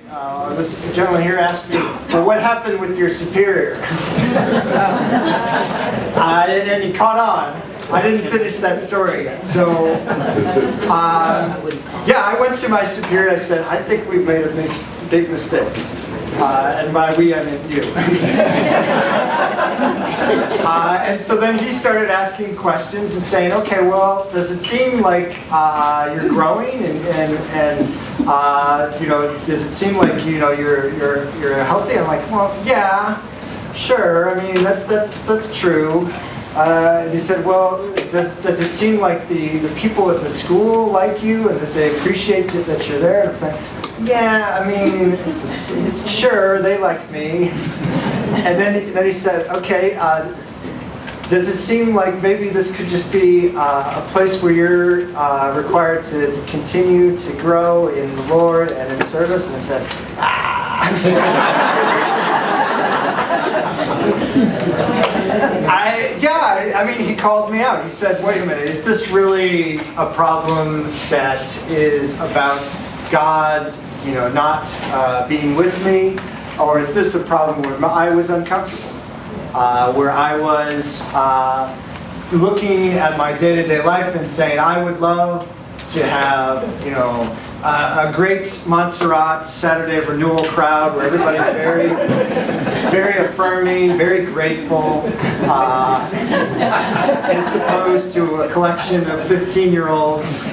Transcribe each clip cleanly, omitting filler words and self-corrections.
This gentleman here asked me, well, what happened with your superior? And he caught on. I didn't finish that story yet. So, yeah, I went to my superior. I said, I think we've made a big mistake. And by we, I meant you. And so then he started asking questions and saying, okay, well, does it seem like you're growing and you know, does it seem like you're healthy? I'm like, well, yeah, sure. I mean, that's true. And he said, well, does it seem like the people at the school like you and that they appreciate that you're there? And it's like, yeah, I mean, it's sure they like me. And then he said, okay, does it seem like maybe this could just be a place where you're required to continue to grow in the Lord and in service? And I said, I mean, he called me out. He said, wait a minute, is this really a problem that is about God, not being with me? Or is this a problem where I was uncomfortable? Where I was looking at my day-to-day life and saying, I would love to have, a great Montserrat Saturday of Renewal crowd where everybody's very, very affirming, very grateful, as opposed to a collection of 15-year-olds.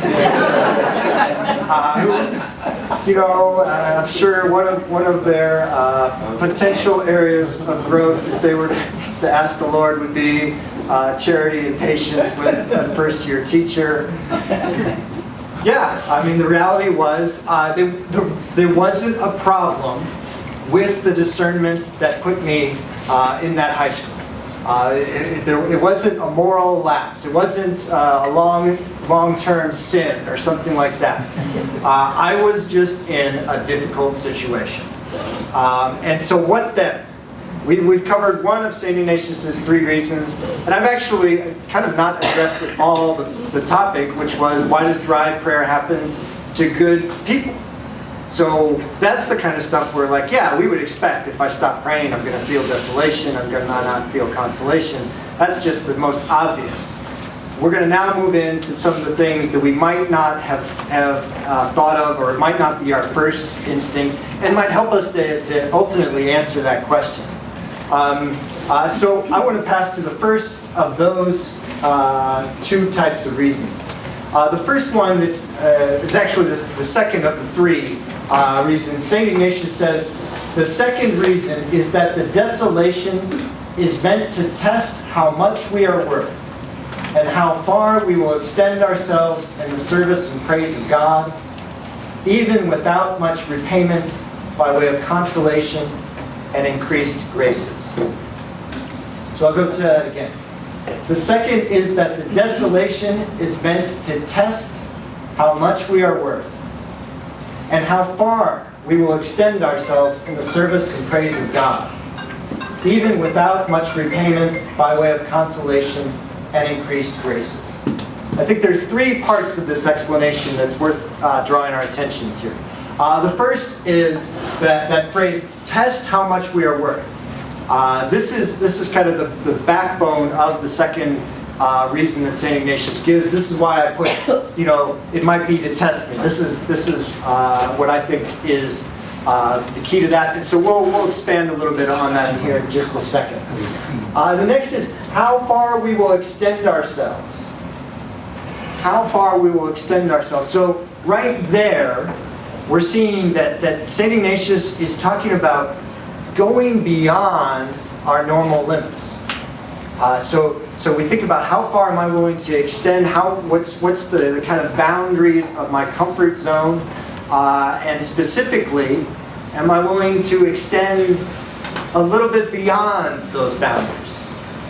I'm sure one of their potential areas of growth, if they were to ask the Lord, would be charity and patience with a first-year teacher. Yeah, I mean, the reality was there wasn't a problem with the discernment that put me in that high school. It wasn't a moral lapse. It wasn't a long-term sin or something like that. I was just in a difficult situation. And so what then? We've covered one of St. Ignatius' 3 reasons, and I've actually kind of not addressed at all the topic, which was, why does dry prayer happen to good people? So that's the kind of stuff where, like, yeah, we would expect if I stop praying, I'm going to feel desolation, I'm going to not feel consolation. That's just the most obvious. We're going to now move into some of the things that we might not have thought of, or it might not be our first instinct, and might help us to ultimately answer that question. So I want to pass to the first of those 2 types of reasons. The first one is actually the second of the 3 reasons. St. Ignatius says the second reason is that the desolation is meant to test how much we are worth and how far we will extend ourselves in the service and praise of God, even without much repayment by way of consolation and increased graces. So I'll go through that again. The second is that the desolation is meant to test how much we are worth and how far we will extend ourselves in the service and praise of God, even without much repayment by way of consolation and increased graces. I think there's 3 parts of this explanation that's worth drawing our attention to. The first is that phrase, test how much we are worth. This is kind of the backbone of the second reason that St. Ignatius gives. This is why I put, it might be to test me. This is what I think is the key to that. And so we'll expand a little bit on that in here in just a second. The next is how far we will extend ourselves. How far we will extend ourselves. So right there, we're seeing that St. Ignatius is talking about going beyond our normal limits. So we think about how far am I willing to extend, what's the kind of boundaries of my comfort zone, and specifically, am I willing to extend a little bit beyond those boundaries?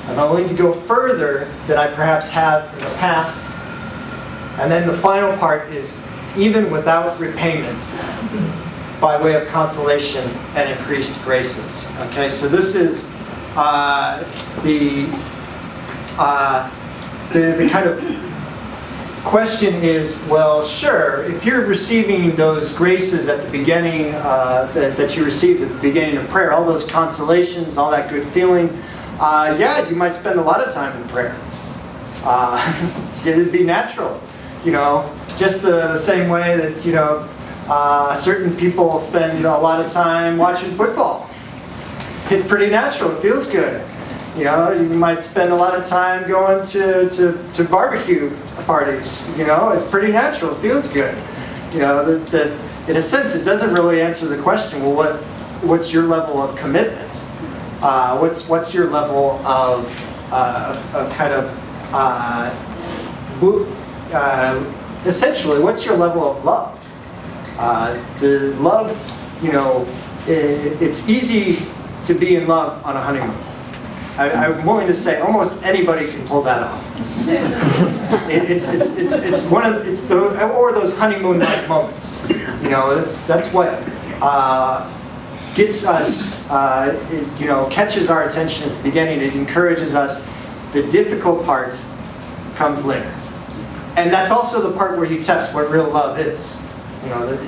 Am I willing to go further than I perhaps have in the past? And then the final part is, even without repayment, by way of consolation and increased graces. Okay, so this is the kind of question is, well, sure, if you're receiving those graces at the beginning, that you received at the beginning of prayer, all those consolations, all that good feeling, yeah, you might spend a lot of time in prayer. It'd be natural, just the same way that, certain people spend a lot of time watching football. It's pretty natural, it feels good. You might spend a lot of time going to barbecue parties. It's pretty natural. It feels good. That in a sense, it doesn't really answer the question. Well, what's your level of commitment? What's your level of kind of essentially, what's your level of love? The love, it's easy to be in love on a honeymoon. I'm willing to say almost anybody can pull that off. It's those honeymoon-like moments. That's what gets us. Catches our attention at the beginning. It encourages us. The difficult part comes later, and that's also the part where you test what real love is.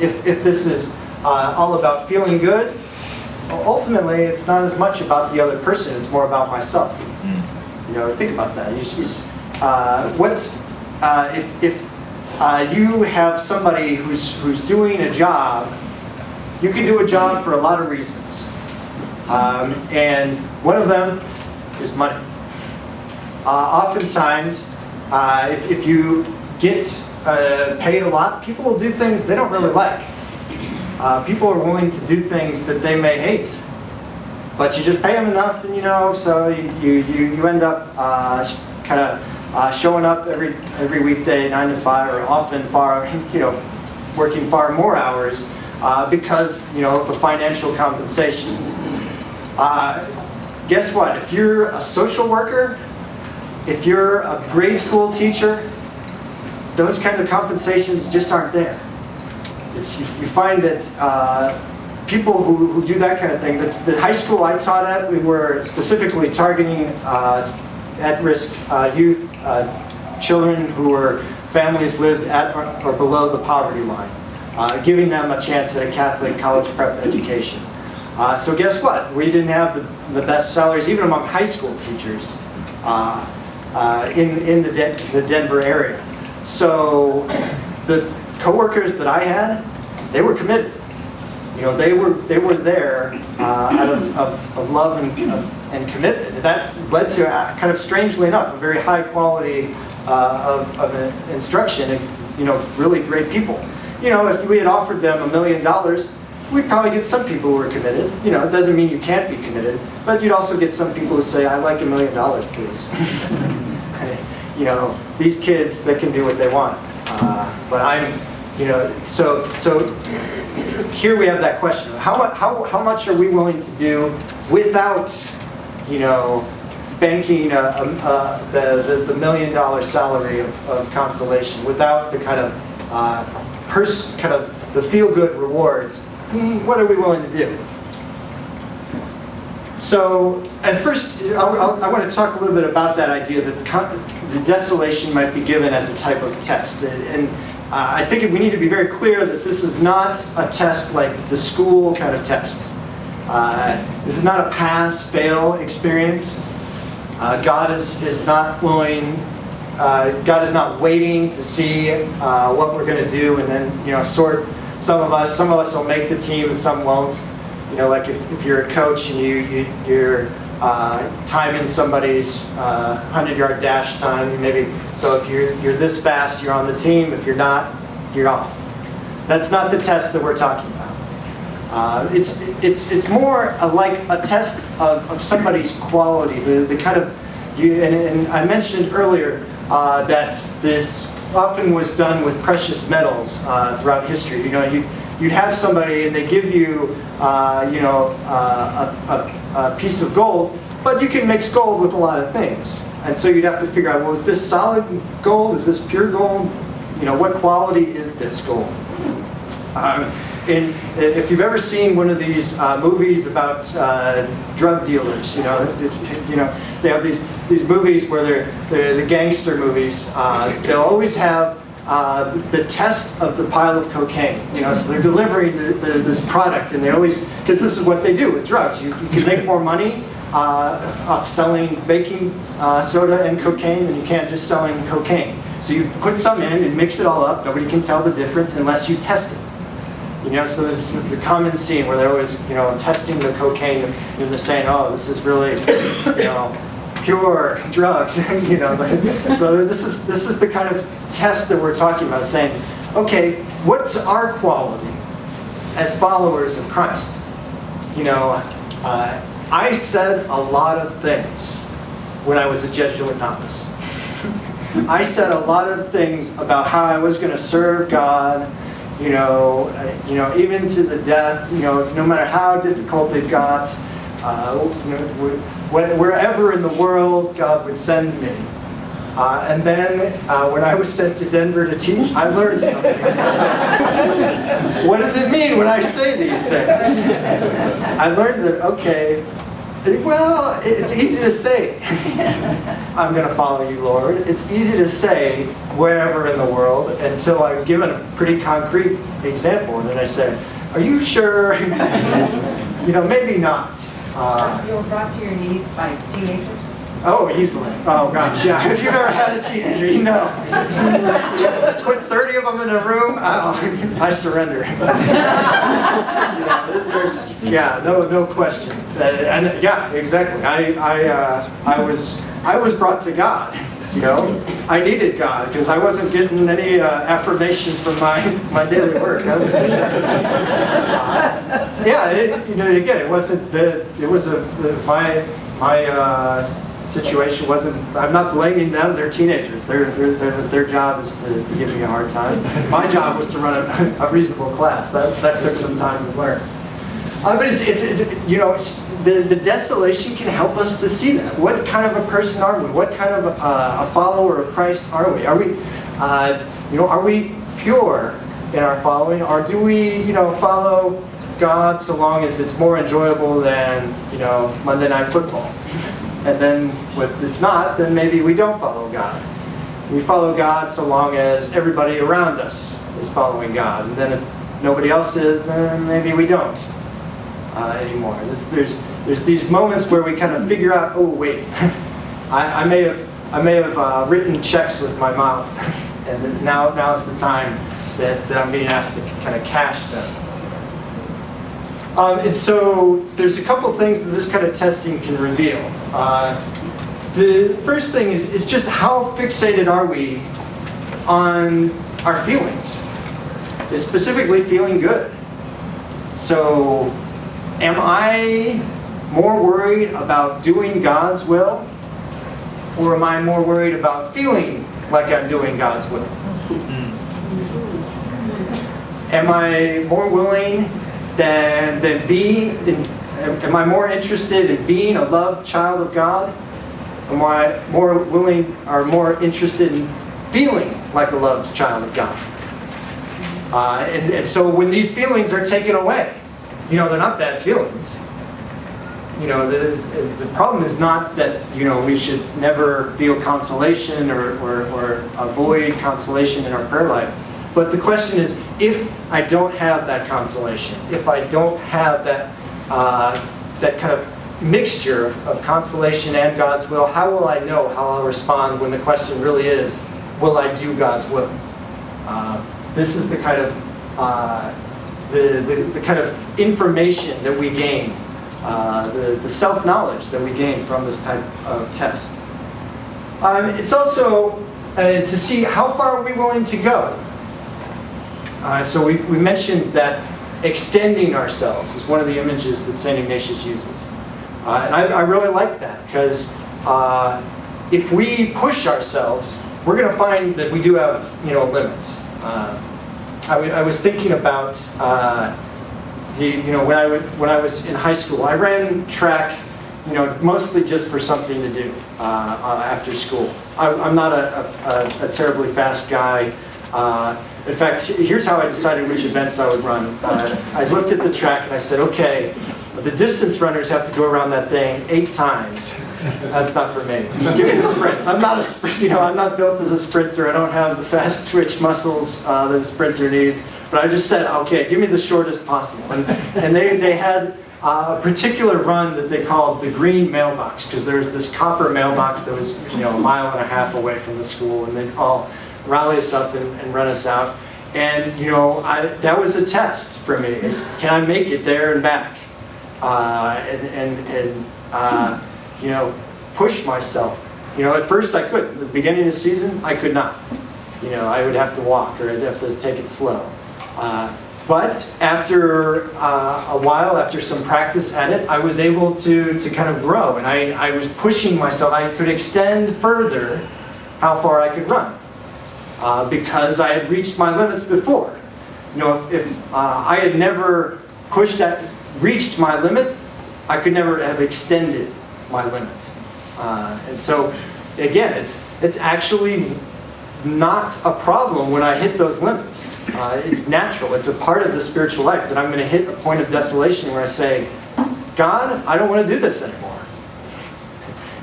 If this is all about feeling good. Ultimately, it's not as much about the other person; it's more about myself. Think about that. If you have somebody who's doing a job, you can do a job for a lot of reasons, and one of them is money. Oftentimes, if you get paid a lot, people will do things they don't really like. People are willing to do things that they may hate, but you just pay them enough, and so you end up kind of showing up every weekday 9 to 5, or often working far more hours because of the financial compensation. Guess what? If you're a social worker, if you're a grade school teacher, those kinds of compensations just aren't there. You find that people who do that kind of thing, the high school I taught at, we were specifically targeting at-risk youth, children families lived at or below the poverty line, giving them a chance at a Catholic college prep education. So guess what? We didn't have the best salaries, even among high school teachers in the Denver area. So the coworkers that I had, they were committed. They were there out of love and commitment. And that led to kind of strangely enough a very high quality of instruction and really great people. If we had offered them $1 million, we'd probably get some people who were committed. It doesn't mean you can't be committed, but you'd also get some people who say, "I'd like $1 million, please." These kids, they can do what they want, but I'm. So here we have that question: how much are we willing to do without, banking the $1 million salary of consolation, without the kind of the feel-good rewards? What are we willing to do? So at first, I want to talk a little bit about that idea that the desolation might be given as a type of test, and I think we need to be very clear that this is not a test like the school kind of test. This is not a pass-fail experience. God is not willing. God is not waiting to see what we're going to do, and then sort. Some of us will make the team, and some won't. Like if you're a coach and you're timing somebody's 100-yard dash time, maybe. So if you're this fast, you're on the team. If you're not, you're off. That's not the test that we're talking about. It's more like a test of somebody's quality. The kind of and I mentioned earlier that this often was done with precious metals throughout history. You'd have somebody and they give you a piece of gold, but you can mix gold with a lot of things. And so you'd have to figure out, well, is this solid gold? Is this pure gold? What quality is this gold? And if you've ever seen one of these movies about drug dealers, they have these these movies where they're the gangster movies, they'll always have the test of the pile of cocaine. So they're delivering this product, and they always, because this is what they do with drugs. You can make more money off selling baking soda and cocaine than you can just selling cocaine. So you put some in and mix it all up. Nobody can tell the difference unless you test it. So this is the common scene where they're always, testing the cocaine, and they're saying, "Oh, this is really, pure drugs." So this is the kind of test that we're talking about, saying, okay, what's our quality as followers of Christ? I said a lot of things when I was a Jesuit novice. I said a lot of things about how I was going to serve God, even to the death, no matter how difficult it got, wherever in the world God would send me. And then when I was sent to Denver to teach, I learned something. What does it mean when I say these things? I learned that, okay, well, it's easy to say, I'm going to follow you, Lord. It's easy to say wherever in the world until I'm given a pretty concrete example. And then I say, are you sure? Maybe not. You were brought to your knees by teenagers? Oh, easily. Oh, gosh, yeah. If you've ever had a teenager, you know. Put 30 of them in a room, I surrender. No question. And yeah, exactly. I was brought to God. I needed God because I wasn't getting any affirmation from my daily work. That was for sure. Again, it wasn't my situation wasn't. I'm not blaming them. They're teenagers. Their job is to give me a hard time. My job was to run a reasonable class. That took some time to learn. But the desolation can help us to see that. What kind of a person are we? What kind of a follower of Christ are we? Are we pure in our following, or do we follow God so long as it's more enjoyable than Monday Night Football? And then if it's not, then maybe we don't follow God. We follow God so long as everybody around us is following God. And then if nobody else is, then maybe we don't anymore. There's these moments where we kind of figure out, oh wait, I may have written checks with my mouth, and now's the time that I'm being asked to kind of cash them. And so there's a couple things that this kind of testing can reveal. The first thing is just how fixated are we on our feelings? Is specifically feeling good. So am I more worried about doing God's will, or am I more worried about feeling like I'm doing God's will? Am I more willing than being, am I more interested in being a loved child of God? Am I more willing or more interested in feeling like a loved child of God? And so when these feelings are taken away, they're not bad feelings. The problem is not that we should never feel consolation or avoid consolation in our prayer life. But the question is, if I don't have that consolation, if I don't have that kind of mixture of consolation and God's will, how will I know how I'll respond when the question really is, will I do God's will? This is the kind of the kind of information that we gain, the self-knowledge that we gain from this type of test. It's also to see how far are we willing to go. So we mentioned that extending ourselves is one of the images that St. Ignatius uses. And I really like that, because if we push ourselves, we're going to find that we do have limits. I was thinking about when I was in high school, I ran track mostly just for something to do after school. I'm not a terribly fast guy. In fact, here's how I decided which events I would run. I looked at the track and I said, okay, the distance runners have to go around that thing 8 times. That's not for me. Give me the sprints. I'm not I'm not built as a sprinter. I don't have the fast twitch muscles that a sprinter needs. But I just said, okay, give me the shortest possible. And they had a particular run that they called the green mailbox, because there was this copper mailbox that was a mile and a half away from the school, and they'd all rally us up and run us out. And that was a test for me, is can I make it there and back? Push myself. At first I couldn't. At the beginning of the season, I could not. I would have to walk, or I'd have to take it slow. But after a while, after some practice at it, I was able to kind of grow, and I was pushing myself. I could extend further how far I could run, because I had reached my limits before. If I had never reached my limit, I could never have extended my limit. And so, again, it's actually not a problem when I hit those limits. It's natural. It's a part of the spiritual life that I'm going to hit a point of desolation where I say, God, I don't want to do this anymore.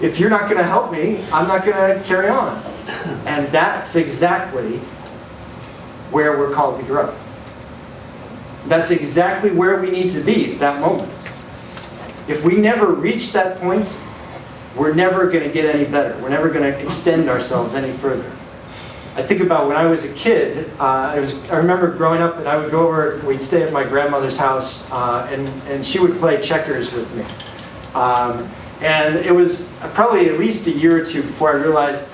If you're not going to help me, I'm not going to carry on. And that's exactly where we're called to grow. That's exactly where we need to be at that moment. If we never reach that point, we're never going to get any better. We're never going to extend ourselves any further. I think about when I was a kid, I remember growing up, and I would go over, we'd stay at my grandmother's house, and she would play checkers with me. And it was probably at least a year or two before I realized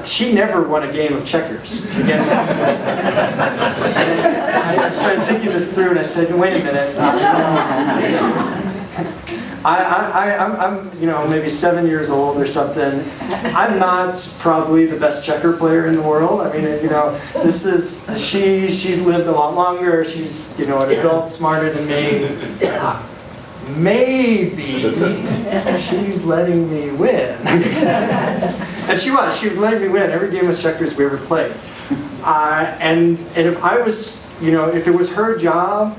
she never won a game of checkers against me. I started thinking this through, and I said, wait a minute. I'm maybe 7 years old or something. I'm not probably the best checker player in the world. I mean, she's lived a lot longer. She's an adult smarter than me. Maybe she's letting me win. And she was letting me win every game of checkers we ever played. And if I was, if it was her job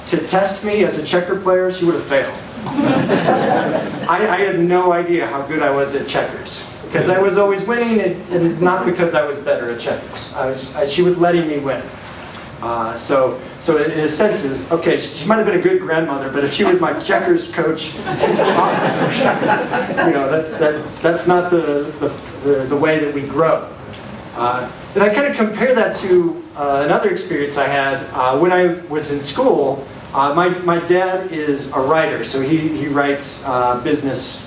to test me as a checker player, she would have failed. I had no idea how good I was at checkers, because I was always winning, and not because I was better at checkers. She was letting me win. So in a sense, okay, she might have been a good grandmother, but if she was my checkers coach, that's not the way that we grow. And I kind of compare that to another experience I had when I was in school. My dad is a writer, so he writes business,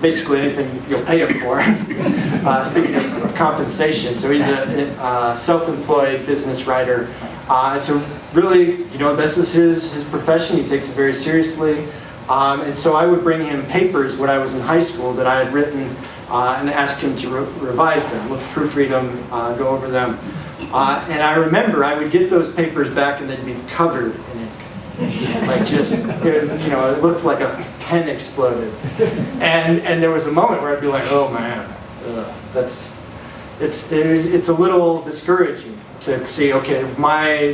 basically anything you'll pay him for. Speaking of compensation, so he's a self-employed business writer. So really, this is his profession. He takes it very seriously. And so I would bring him papers when I was in high school that I had written and ask him to revise them, proofread them, go over them. And I remember I would get those papers back and they'd be covered in ink. Like it looked like a pen exploded. And there was a moment where I'd be like, oh man, it's a little discouraging to see, okay,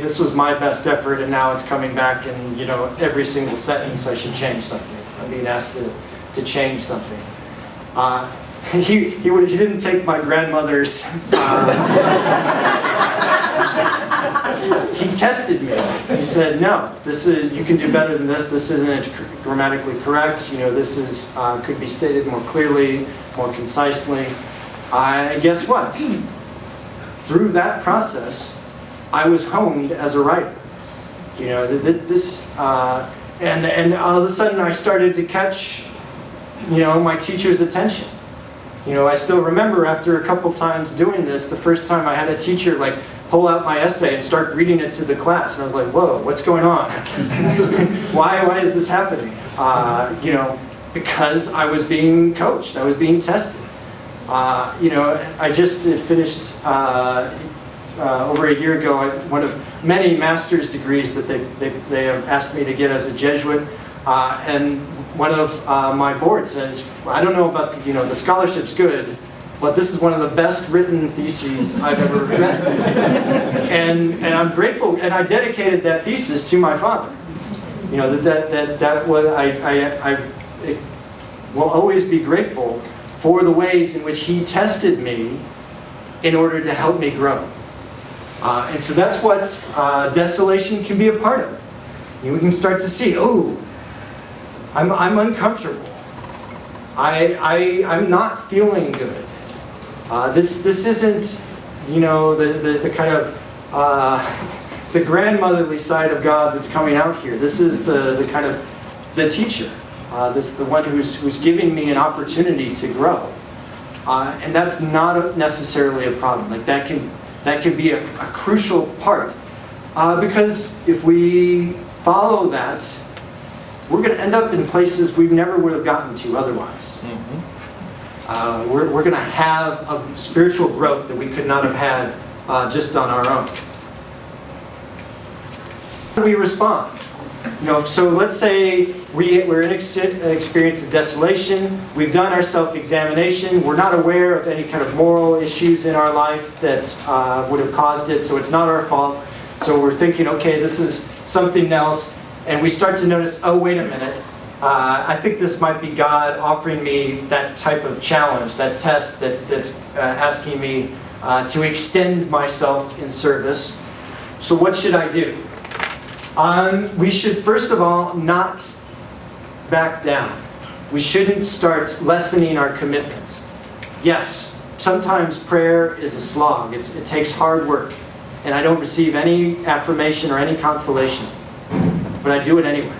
this was my best effort and now it's coming back, and every single sentence I should change something. I'm being asked to change something. He didn't take my grandmother's. He tested me. He said, "No, you can do better than this. This isn't grammatically correct. This could be stated more clearly, more concisely." Guess what? Through that process, I was honed as a writer. And all of a sudden I started to catch, my teacher's attention. I still remember after a couple times doing this, the first time I had a teacher pull out my essay and start reading it to the class, and I was like, whoa, what's going on? Why is this happening? Because I was being coached, I was being tested. I just finished over a year ago one of many master's degrees that they have asked me to get as a Jesuit, and one of my board says, I don't know about the scholarship's good, but this is one of the best written theses I've ever read. And I'm grateful, and I dedicated that thesis to my father. That was will always be grateful for the ways in which he tested me in order to help me grow. And so that's what desolation can be a part of. We can start to see, oh, I'm uncomfortable. I'm not feeling good. This isn't, the kind of the grandmotherly side of God that's coming out here. This is the kind of the teacher, the one who's giving me an opportunity to grow, and that's not necessarily a problem. Like that can be a crucial part, because if we follow that, we're going to end up in places we never would have gotten to otherwise. We're going to have a spiritual growth that we could not have had just on our own. How do we respond? So let's say we're in an experience of desolation. We've done our self-examination. We're not aware of any kind of moral issues in our life that would have caused it, so it's not our fault. So we're thinking, okay, this is something else. And we start to notice, oh, wait a minute. I think this might be God offering me that type of challenge, that test that's asking me to extend myself in service. So what should I do? We should, first of all, not back down. We shouldn't start lessening our commitments. Yes, sometimes prayer is a slog. It takes hard work. And I don't receive any affirmation or any consolation. But I do it anyway.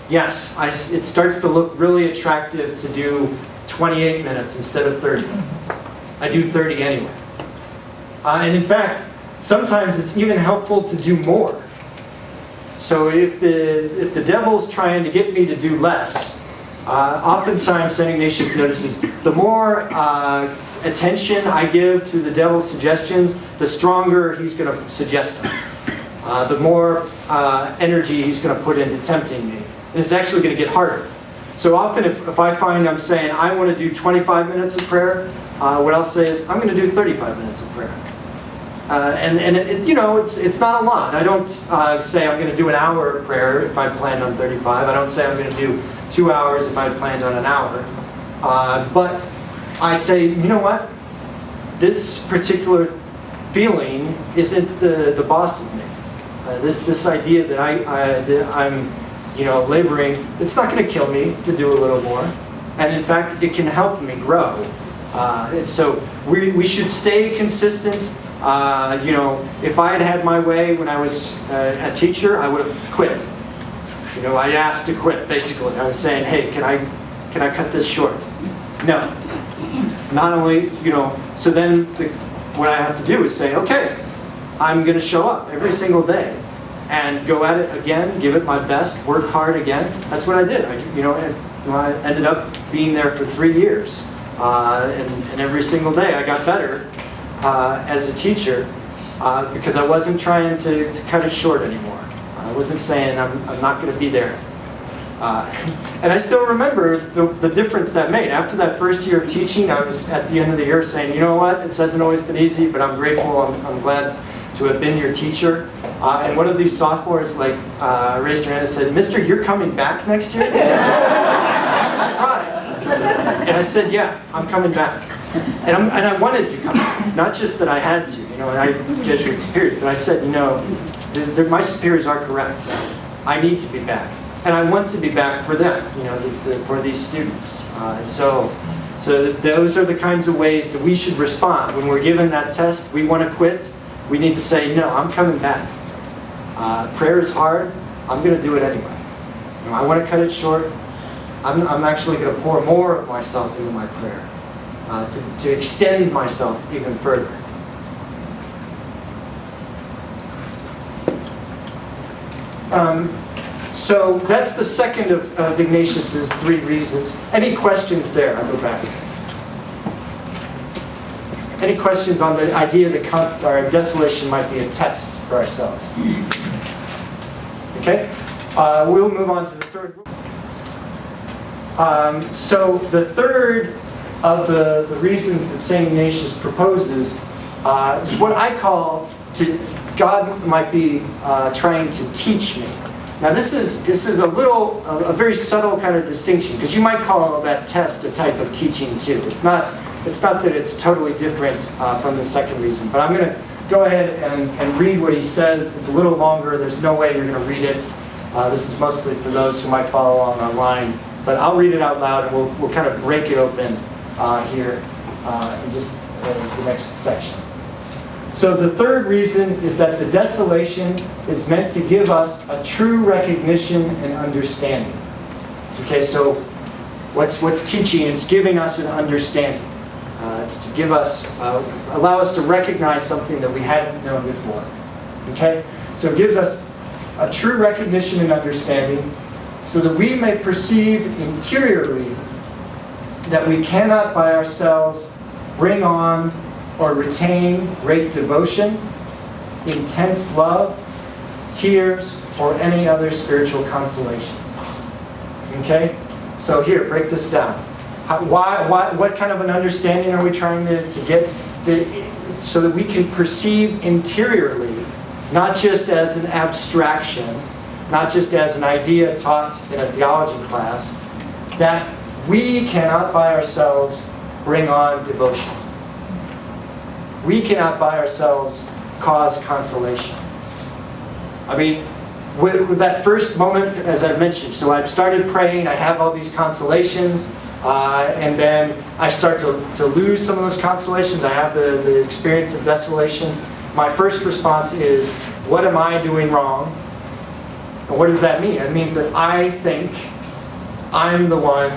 Yes, it starts to look really attractive to do 28 minutes instead of 30. I do 30 anyway. And in fact, sometimes it's even helpful to do more. So if the devil's trying to get me to do less, oftentimes St. Ignatius notices the more attention I give to the devil's suggestions, the stronger he's going to suggest them. The more energy he's going to put into tempting me. And it's actually going to get harder. So often if I find I'm saying, I want to do 25 minutes of prayer, what I'll say is, I'm going to do 35 minutes of prayer. It's not a lot. I don't say I'm going to do an hour of prayer if I planned on 35. I don't say I'm going to do 2 hours if I planned on an hour. But I say, you know what? This particular feeling isn't the boss of me. This idea that I'm laboring, it's not going to kill me to do a little more. And in fact, it can help me grow. And so we should stay consistent. If I had had my way when I was a teacher, I would have quit. I asked to quit, basically. I was saying, hey, can I cut this short? No. Not only, so then what I have to do is say, okay, I'm going to show up every single day and go at it again, give it my best, work hard again. That's what I did. I ended up being there for 3 years. And every single day I got better as a teacher because I wasn't trying to cut it short anymore. I wasn't saying I'm not going to be there. And I still remember the difference that made. After that first year of teaching, I was at the end of the year saying, you know what, it hasn't always been easy, but I'm grateful, I'm glad to have been your teacher. And one of these sophomores raised her hand and said, Mister, you're coming back next year? She was surprised. And I said, yeah, I'm coming back. And I wanted to come back. Not just that I had to, and I Jesuit superior, but I said, my superiors are correct. I need to be back. And I want to be back for them, for these students. And so those are the kinds of ways that we should respond. When we're given that test, we want to quit, we need to say, no, I'm coming back. Prayer is hard, I'm going to do it anyway. I want to cut it short. I'm actually going to pour more of myself into my prayer, to extend myself even further. So that's the second of Ignatius's 3 reasons. Any questions there? I'll go back. Any questions on the idea that desolation might be a test for ourselves? Okay? We'll move on to the third rule. So the third of the reasons that St. Ignatius proposes is what I call God might be trying to teach me. Now this is a very subtle kind of distinction, because you might call that test a type of teaching too. It's not that it's totally different from the second reason, but I'm going to go ahead and read what he says. It's a little longer. There's no way you're going to read it. This is mostly for those who might follow along online, but I'll read it out loud, and we'll kind of break it open here in just the next section. So the third reason is that the desolation is meant to give us a true recognition and understanding. Okay, so what's teaching? It's giving us an understanding. It's to give us, allow us to recognize something that we hadn't known before. Okay, so it gives us a true recognition and understanding, so that we may perceive interiorly that we cannot by ourselves bring on or retain great devotion, intense love, tears, or any other spiritual consolation. Okay? So here, break this down. What kind of an understanding are we trying to get? So that we can perceive interiorly, not just as an abstraction, not just as an idea taught in a theology class, that we cannot by ourselves bring on devotion. We cannot by ourselves cause consolation. I mean, with that first moment, as I mentioned, so I've started praying, I have all these consolations, and then I start to lose some of those consolations. I have the experience of desolation. My first response is, what am I doing wrong? And what does that mean? It means that I think I'm the one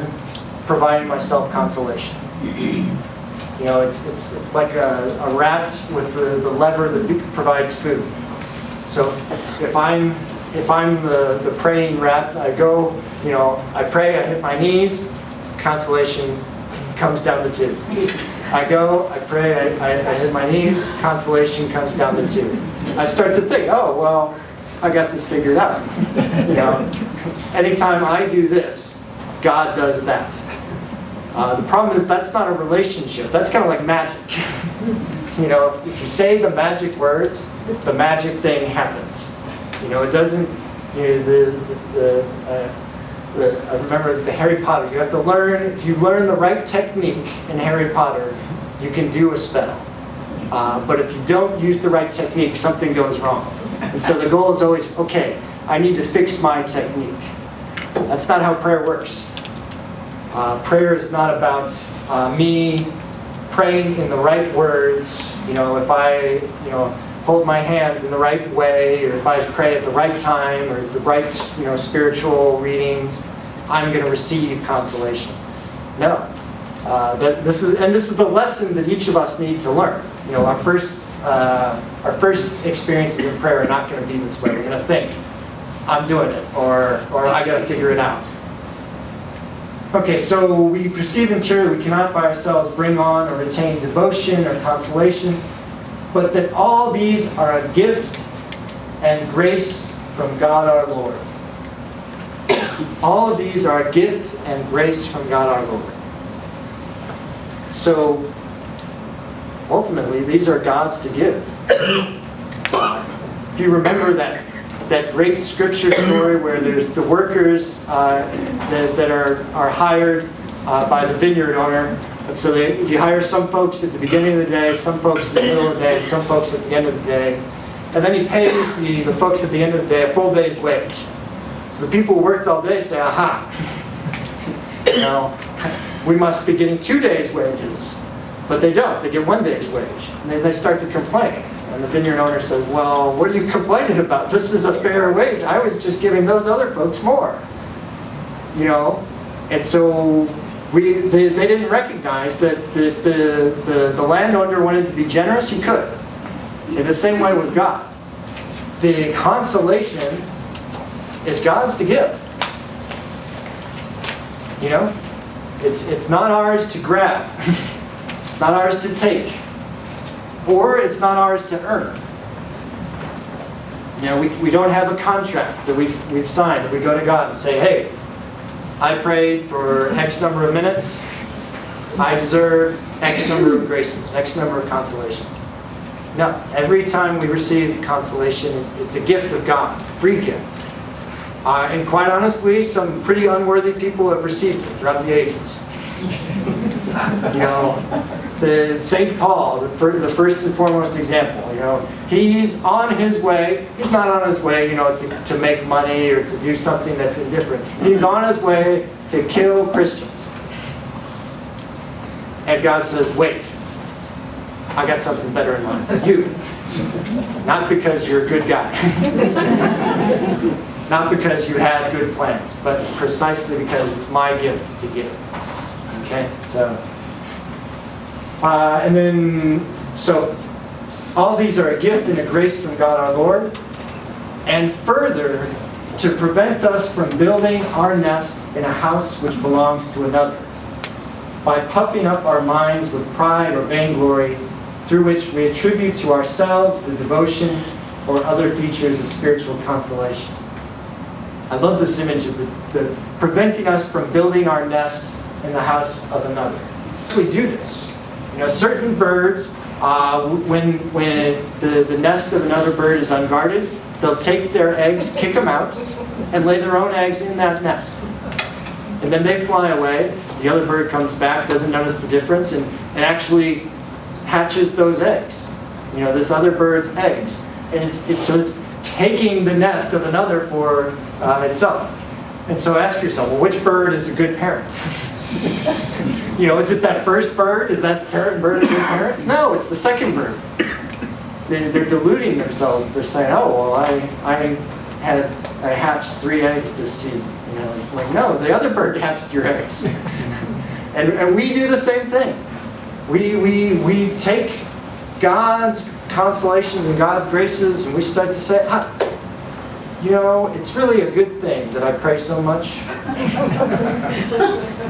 providing myself consolation. You know, it's like a rat with the lever that provides food. So if I'm the praying rat, I go, you know, I pray, I hit my knees, consolation comes down to 2. I go, I pray, I hit my knees, consolation comes down to 2. I start to think, oh, well, I got this figured out. You know, anytime I do this, God does that. The problem is that's not a relationship. That's kind of like magic. You know, if you say the magic words, the magic thing happens. You know, it doesn't. You know, I remember the Harry Potter. You have to learn. If you learn the right technique in Harry Potter, you can do a spell. But if you don't use the right technique, something goes wrong. And so the goal is always, okay, I need to fix my technique. That's not how prayer works. Prayer is not about me praying in the right words. You know, if I, you know, hold my hands in the right way, or if I pray at the right time, or the right, you know, spiritual readings, I'm going to receive consolation. No, this is a lesson that each of us need to learn. You know, our first experiences in prayer are not going to be this way. We're going to think, I'm doing it, or I got to figure it out. Okay, so we perceive interiorly we cannot by ourselves bring on or retain devotion or consolation, but that all these are a gift and grace from God our Lord. All of these are a gift and grace from God our Lord. So, ultimately, these are God's to give. If you remember that great scripture story where there's the workers that are hired by the vineyard owner. And so you hire some folks at the beginning of the day, some folks in the middle of the day, and some folks at the end of the day. And then he pays the folks at the end of the day a full day's wage. So the people who worked all day say, aha, you know, we must be getting 2 days' wages. But they don't. They get 1 day's wage. And then they start to complain. And the vineyard owner says, well, what are you complaining about? This is a fair wage. I was just giving those other folks more. You know? And so they didn't recognize that if the landowner wanted to be generous, he could. In the same way with God. The consolation is God's to give. You know? It's not ours to grab. It's not ours to take. Or it's not ours to earn. You know, we don't have a contract that we've signed. We go to God and say, hey, I prayed for X number of minutes. I deserve X number of graces, X number of consolations. No, every time we receive consolation, it's a gift of God, a free gift. And quite honestly, some pretty unworthy people have received it throughout the ages. You know, the St. Paul, the first and foremost example, you know, he's on his way. He's not on his way, you know, to make money or to do something that's indifferent. He's on his way to kill Christians. And God says, wait, I got something better in mind for you. Not because you're a good guy. Not because you had good plans, but precisely because it's my gift to give. Okay, so so all these are a gift and a grace from God our Lord, and further, to prevent us from building our nest in a house which belongs to another, by puffing up our minds with pride or vainglory, through which we attribute to ourselves the devotion or other features of spiritual consolation. I love this image of the preventing us from building our nest in the house of another. We do this. You know, certain birds, when the nest of another bird is unguarded, they'll take their eggs, kick them out, and lay their own eggs in that nest. And then they fly away. The other bird comes back, doesn't notice the difference, and actually hatches those eggs. You know, this other bird's eggs. And it's taking the nest of another for itself. And so ask yourself, well, which bird is a good parent? You know, is it that first bird? Is that parent bird a good parent? No, it's the second bird. They're deluding themselves. They're saying, oh, well, I hatched 3 eggs this season. You know, it's like, no, the other bird hatched your eggs. And we do the same thing. We take God's consolations and God's graces, and we start to say, you know, it's really a good thing that I pray so much.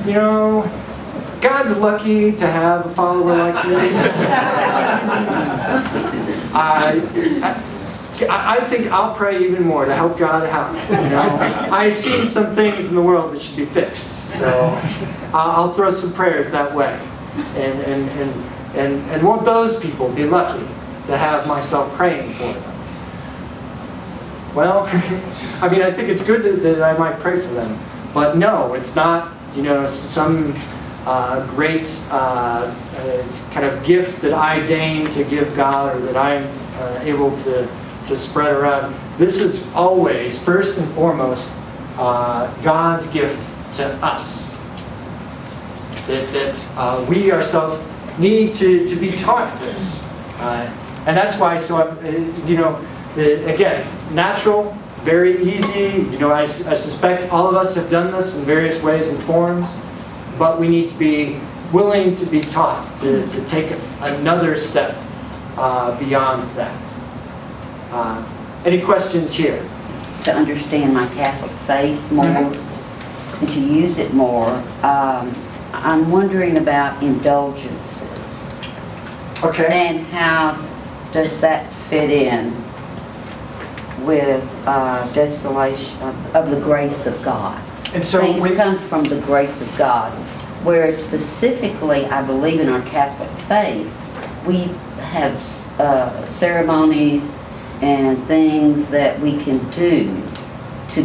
You know, God's lucky to have a follower like me. I think I'll pray even more to help God out. You know, I've seen some things in the world that should be fixed, so I'll throw some prayers that way. And won't those people be lucky to have myself praying for them? Well, I mean, I think it's good that I might pray for them, but no, it's not, you know, some great kind of gift that I deign to give God or that I'm able to spread around. This is always, first and foremost, God's gift to us. That we ourselves need to be taught this. And that's why, you know, again, natural, very easy. You know, I suspect all of us have done this in various ways and forms, but we need to be willing to be taught to take another step beyond that. Any questions here? To understand my Catholic faith more and to use it more, I'm wondering about indulgences. Okay. And how does that fit in with desolation of the grace of God? And so things come from the grace of God. Whereas specifically, I believe in our Catholic faith, we have ceremonies and things that we can do to,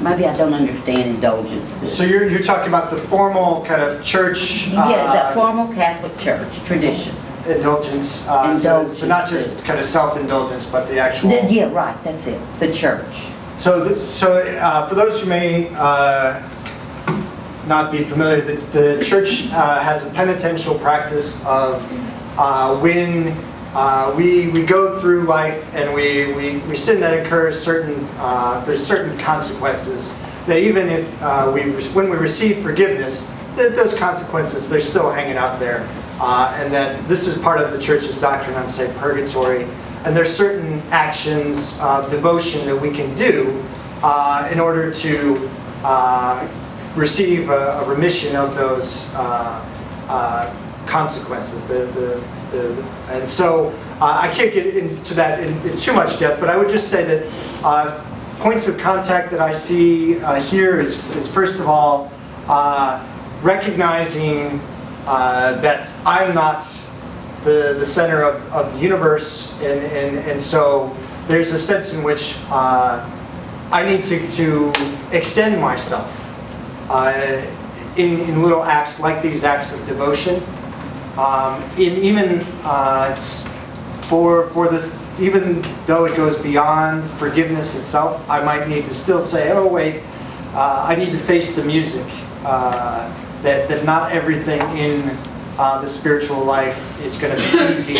maybe I don't understand indulgences. So you're talking about the formal kind of church... yeah, the formal Catholic church tradition. Indulgence. So not just kind of self-indulgence, but the actual... Yeah, right, that's it, the church. So for those who may not be familiar, the church has a penitential practice of when we go through life and we sin that incurs there's certain consequences that even if when we receive forgiveness, those consequences, they're still hanging out there. And that this is part of the church's doctrine on, say, purgatory. And there's certain actions of devotion that we can do in order to receive a remission of those consequences. And so I can't get into that in too much depth, but I would just say that points of contact that I see here is first of all recognizing that I'm not the center of the universe, and so there's a sense in which I need to extend myself in little acts like these acts of devotion. For this, even though it goes beyond forgiveness itself, I might need to still say, oh wait, I need to face the music. That not everything in the spiritual life is going to be easy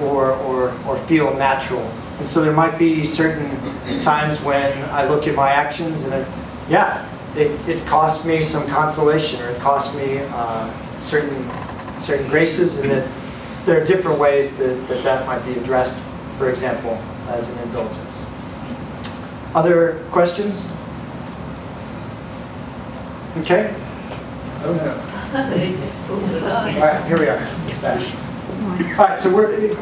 or feel natural. And so there might be certain times when I look at my actions and it costs me some consolation, or it costs me certain graces, and that there are different ways that might be addressed, for example, as an indulgence. Other questions? Okay. Oh no. All right, here we are. It's back. All right, so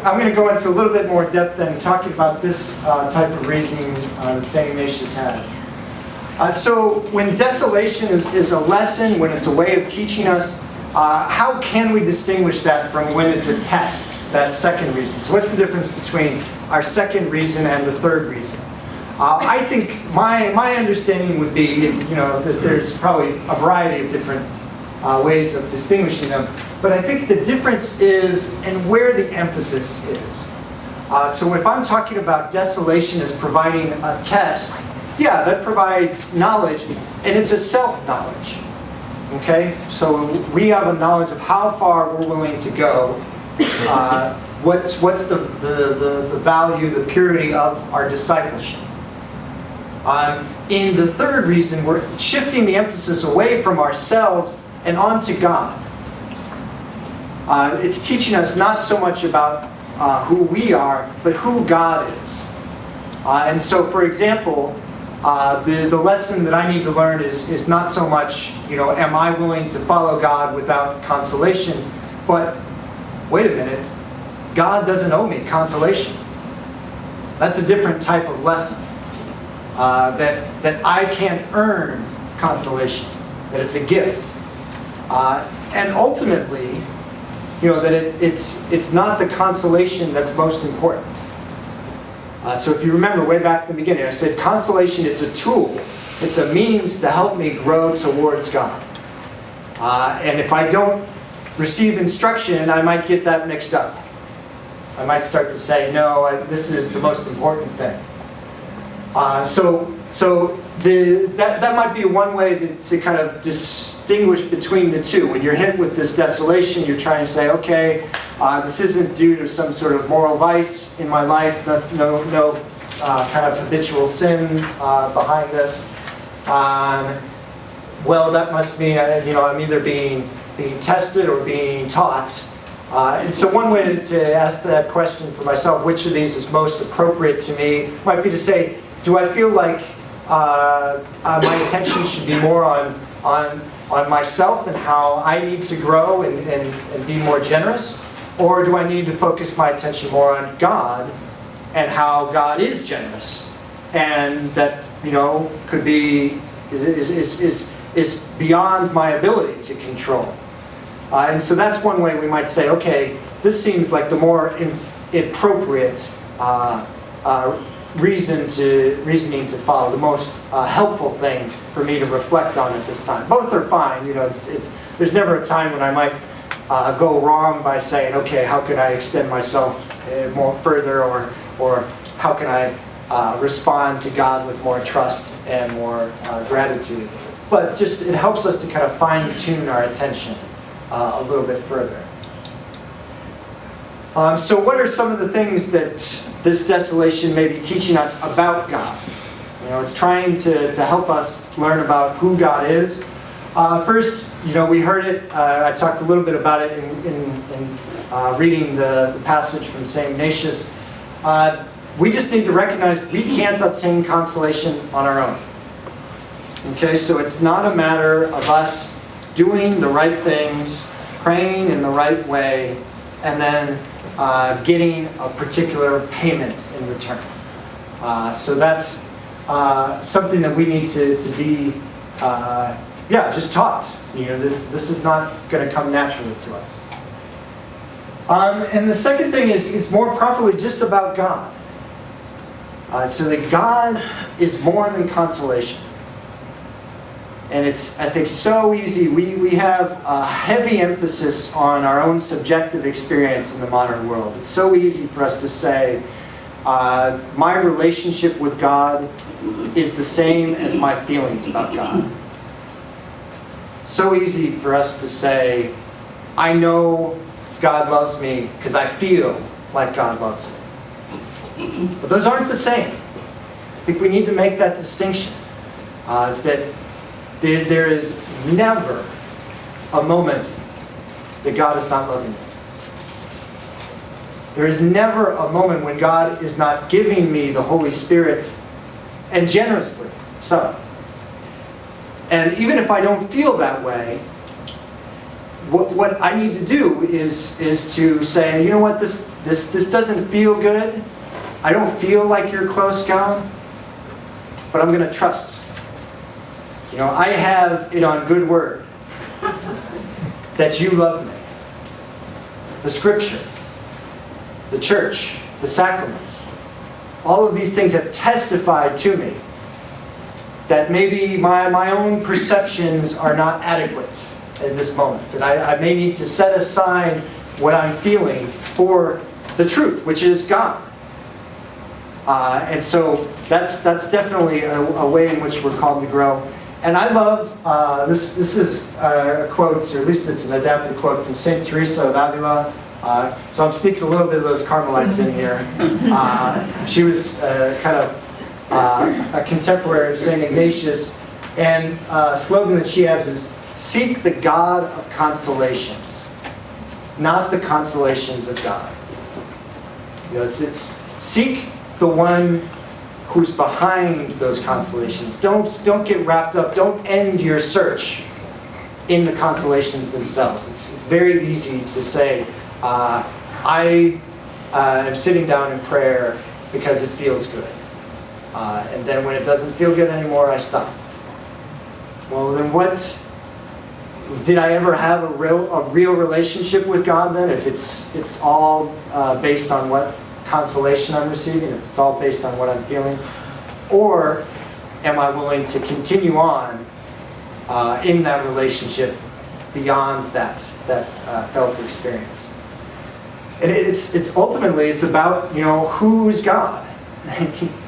I'm going to go into a little bit more depth and talking about this type of reasoning that St. Ignatius had. So when desolation is a lesson, when it's a way of teaching us, how can we distinguish that from when it's a test, that second reason? So what's the difference between our second reason and the third reason? I think my understanding would be, that there's probably a variety of different ways of distinguishing them. But I think the difference is in where the emphasis is. So if I'm talking about desolation as providing a test, that provides knowledge, and it's a self-knowledge. Okay? So we have a knowledge of how far we're willing to go. What's the value, the purity of our discipleship. In the third reason, we're shifting the emphasis away from ourselves and onto God. It's teaching us not so much about who we are, but who God is. And so, for example, the lesson that I need to learn is not so much, am I willing to follow God without consolation, but wait a minute, God doesn't owe me consolation. That's a different type of lesson. That I can't earn consolation, that it's a gift. And ultimately, that it's not the consolation that's most important. So if you remember way back in the beginning, I said consolation, it's a tool. It's a means to help me grow towards God. And if I don't receive instruction, I might get that mixed up. I might start to say, no, this is the most important thing. So that might be one way to kind of distinguish between the two. When you're hit with this desolation, you're trying to say, okay, this isn't due to some sort of moral vice in my life, no kind of habitual sin behind this. Well, that must mean I'm either being tested or being taught. And so one way to ask that question for myself, which of these is most appropriate to me, might be to say, do I feel like my attention should be more on myself and how I need to grow and be more generous? Or do I need to focus my attention more on God and how God is generous? And that, could be, is beyond my ability to control. And so that's one way we might say, okay, this seems like the more appropriate reasoning to follow, the most helpful thing for me to reflect on at this time. Both are fine. There's never a time when I might go wrong by saying, okay, how can I extend myself more further, or how can I respond to God with more trust and more gratitude. But it helps us to kind of fine-tune our attention a little bit further. So what are some of the things that this desolation may be teaching us about God? It's trying to help us learn about who God is. First, we heard it, I talked a little bit about it in reading the passage from St. Ignatius. We just need to recognize we can't obtain consolation on our own. Okay, so it's not a matter of us doing the right things, praying in the right way, and then getting a particular payment in return. So that's something that we need to be just taught. This is not going to come naturally to us. And the second thing is more properly just about God. So that God is more than consolation. And it's, I think, so easy. We have a heavy emphasis on our own subjective experience in the modern world. It's so easy for us to say, my relationship with God is the same as my feelings about God. So easy for us to say, I know God loves me because I feel like God loves me. But those aren't the same. I think we need to make that distinction. Is that there is never a moment that God is not loving me. There is never a moment when God is not giving me the Holy Spirit, and generously so. And even if I don't feel that way, what I need to do is to say, you know what, this doesn't feel good. I don't feel like you're close, God, but I'm going to trust. You know, I have it on good word that you love me. The Scripture, the church, the sacraments, all of these things have testified to me that maybe my own perceptions are not adequate in this moment. That I may need to set aside what I'm feeling for the truth, which is God. And so that's definitely a way in which we're called to grow. And I love, this is a quote, or at least it's an adapted quote from St. Teresa of Avila. So I'm sneaking a little bit of those Carmelites in here. She was kind of a contemporary of St. Ignatius. And a slogan that she has is, seek the God of consolations, not the consolations of God. You know, it's seek the one who's behind those consolations. Don't get wrapped up. Don't end your search in the consolations themselves. It's very easy to say, I am sitting down in prayer because it feels good. And then when it doesn't feel good anymore, I stop. Well, then what? Did I ever have a real relationship with God then? If it's all based on what consolation I'm receiving, if it's all based on what I'm feeling? Or am I willing to continue on in that relationship beyond that felt experience? And it's ultimately, it's about, you know, who's God?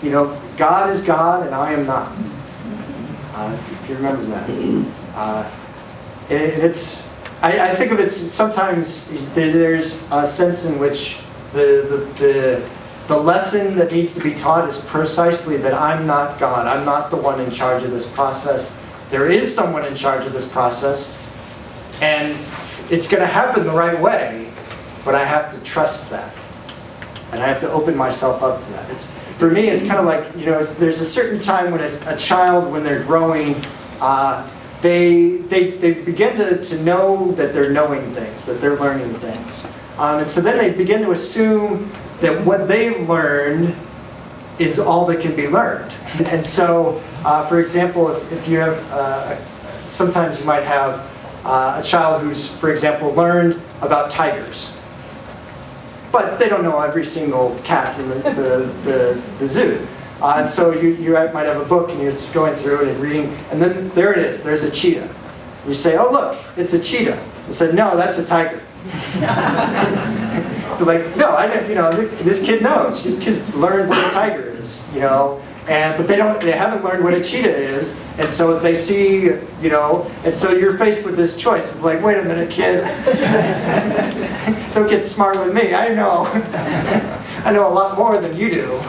You know, God is God and I am not. If you remember that. I think of it sometimes, there's a sense in which the lesson that needs to be taught is precisely that I'm not God. I'm not the one in charge of this process. There is someone in charge of this process, and it's going to happen the right way, but I have to trust that. And I have to open myself up to that. For me, it's kind of like, you know, there's a certain time when a child, when they're growing, they begin to know that they're knowing things, that they're learning things. And so then they begin to assume that what they've learned is all that can be learned. And so, for example, if you have, sometimes you might have a child who's, for example, learned about tigers. But they don't know every single cat in the zoo. And so you might have a book and you're just going through it and reading, and then there it is, there's a cheetah. And you say, oh look, it's a cheetah. They said, no, that's a tiger. So like, no, I didn't, you know, this kid knows. This kid's learned what a tiger is, you know. But they haven't learned what a cheetah is, and so they see, you know, and so you're faced with this choice. It's like, wait a minute, kid. Don't get smart with me. I know a lot more than you do.